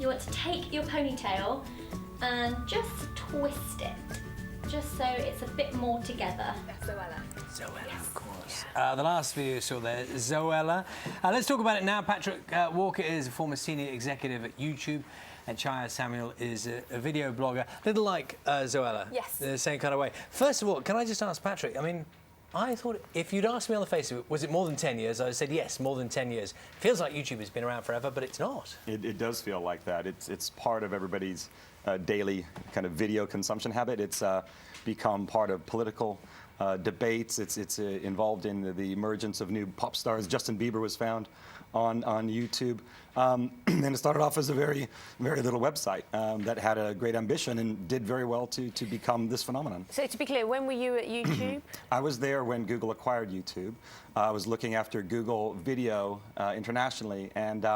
you want to take your ponytail and just twist it, just so it's a bit more together. Zoella. Zoella, yes. Of course. The last video you saw there, Zoella. Let's talk about it now. Patrick Walker is a former senior executive at YouTube, and Chyaz Samuel is a video blogger, a little like Zoella. Yes. In the same kind of way. First of all, can I just ask Patrick, I mean, I thought if you'd asked me on the face of it, was it more than 10 years? I said yes, more than 10 years. Feels like YouTube has been around forever, but it's not. It does feel like that. It's part of everybody's daily kind of video consumption habit. It's become part of political debates. It's involved in the emergence of new pop stars. Justin Bieber was found on YouTube. And it started off as a very little website that had a great ambition and did very well to become this phenomenon. So to be clear, when were you at YouTube? I was there when Google acquired YouTube. I was looking after Google Video internationally, and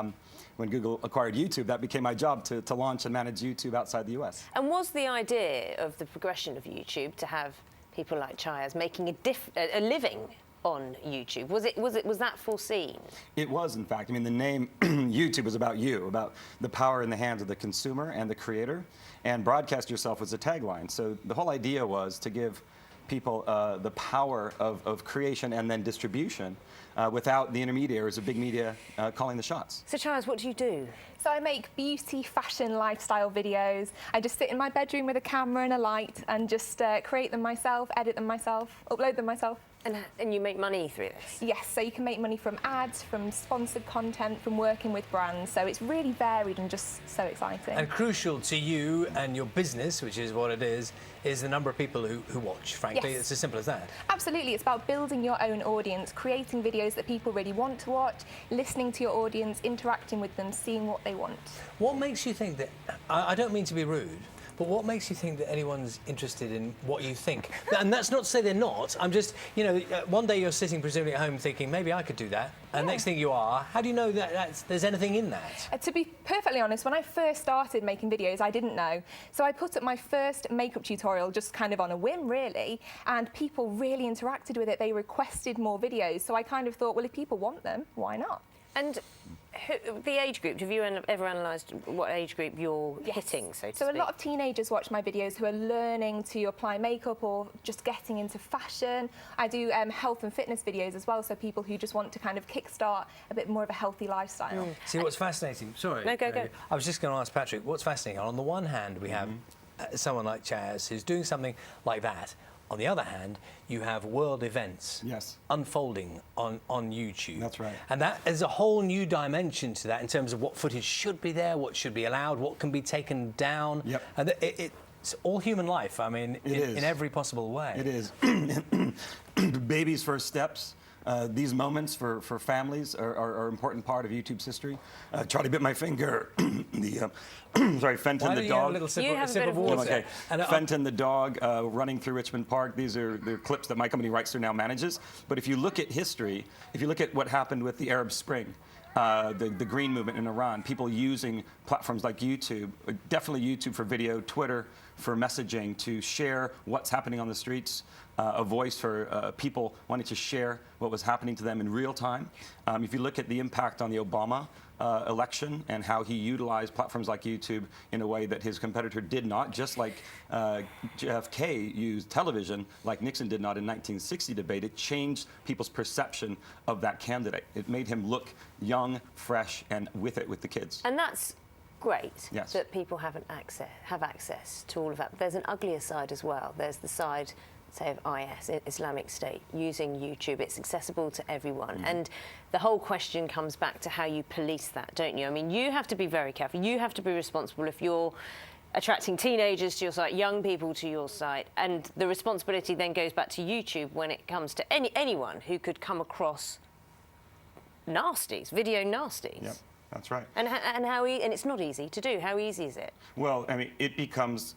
when Google acquired YouTube, that became my job to launch and manage YouTube outside the US. And was the idea of the progression of YouTube to have people like Chyaz making a living on YouTube? Was that foreseen? It was, in fact. I mean, the name YouTube is about you, about the power in the hands of the consumer and the creator, and broadcast yourself was a tagline. So the whole idea was to give people the power of creation and then distribution without the intermediaries of big media calling the shots. So Chyaz, what do you do? So I make beauty, fashion, lifestyle videos. I just sit in my bedroom with a camera and a light and just create them myself, edit them myself, upload them myself. And you make money through this? Yes, so you can make money from ads, from sponsored content, from working with brands. So it's really varied and just so exciting. And crucial to you and your business, which is what it is the number of people who watch, frankly. Yes. It's as simple as that. Absolutely. It's about building your own audience, creating videos that people really want to watch, listening to your audience, interacting with them, seeing what they want. What makes you think that, I don't mean to be rude, but what makes you think that anyone's interested in what you think? And that's not to say they're not. I'm just, you know, one day you're sitting presumably at home thinking, maybe I could do that. And next thing you are, how do you know that there's anything in that? To be perfectly honest, when I first started making videos, I didn't know. So I put up my first makeup tutorial just kind of on a whim, really, and people really interacted with it. They requested more videos. So I kind of thought, well, if people want them, why not? And the age group, have you ever analysed what age group you're hitting, so to speak? So a lot of teenagers watch my videos who are learning to apply makeup or just getting into fashion. I do health and fitness videos as well, so people who just want to kind of kickstart a bit more of a healthy lifestyle. See, what's fascinating, sorry. No, go. I was just going to ask Patrick, what's fascinating? On the one hand, we have someone like Chyaz who's doing something like that. On the other hand, you have world events unfolding on YouTube. That's right. And that is a whole new dimension to that in terms of what footage should be there, what should be allowed, what can be taken down. Yep. And it's all human life, I mean, in every possible way. It is. Baby's first steps. These moments for families are an important part of YouTube's history. Charlie bit my finger. Sorry, Fenton the dog. You have a sip of water. Okay. Fenton the dog running through Richmond Park. These are clips that my company Right Through Now manages. But if you look at history, if you look at what happened with the Arab Spring, the Green Movement in Iran, people using platforms like YouTube, definitely YouTube for video, Twitter for messaging, to share what's happening on the streets, a voice for people wanting to share what was happening to them in real time. If you look at the impact on the Obama election and how he utilized platforms like YouTube in a way that his competitor did not, just like JFK used television like Nixon did not in 1960 debate, it changed people's perception of that candidate. It made him look young, fresh, and with the kids. And that's great yes. that people have access to all of that. There's an uglier side as well. There's the side, say, of IS, Islamic State, using YouTube. It's accessible to everyone. And the whole question comes back to how you police that, don't you? I mean, you have to be very careful. You have to be responsible if you're attracting teenagers to your site, young people to your site, and the responsibility then goes back to YouTube when it comes to anyone who could come across nasties, video nasties. Yep. That's right. And it's not easy to do. How easy is it? Well, I mean, it becomes,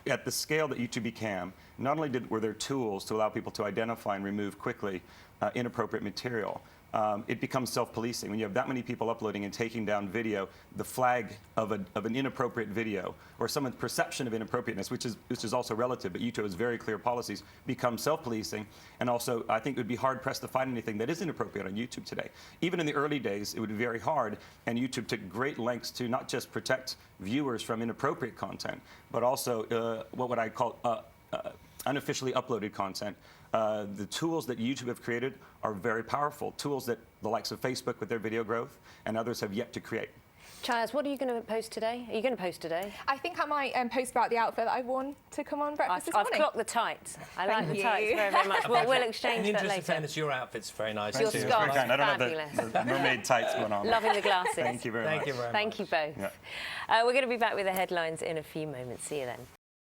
at the scale that YouTube became, not only were there tools to allow people to identify and remove quickly inappropriate material, it becomes self-policing. When you have that many people uploading and taking down video, the flag of an inappropriate video or someone's perception of inappropriateness, which is also relative, but YouTube has very clear policies, becomes self-policing. And also, I think it would be hard-pressed to find anything that is inappropriate on YouTube today. Even in the early days, it would be very hard, and YouTube took great lengths to not just protect viewers from inappropriate content, but also what would I call unofficially uploaded content. The tools that YouTube have created are very powerful, tools that the likes of Facebook with their video growth and others have yet to create. Chyaz, what are you going to post today? Are you going to post today? I think I might post about the outfit that I worn to come on breakfast this I've morning. clocked the tights. I like the you. tights very, very much. We'll exchange In the that interest later. of fairness, your outfit's very nice Your too. scarf. Very kind. I don't Fabulous. have the mermaid tights going on. Loving the glasses. Thank you very much. Thank you very much. Thank you both. Yeah. We're going to be back with the headlines in a few moments. See you then.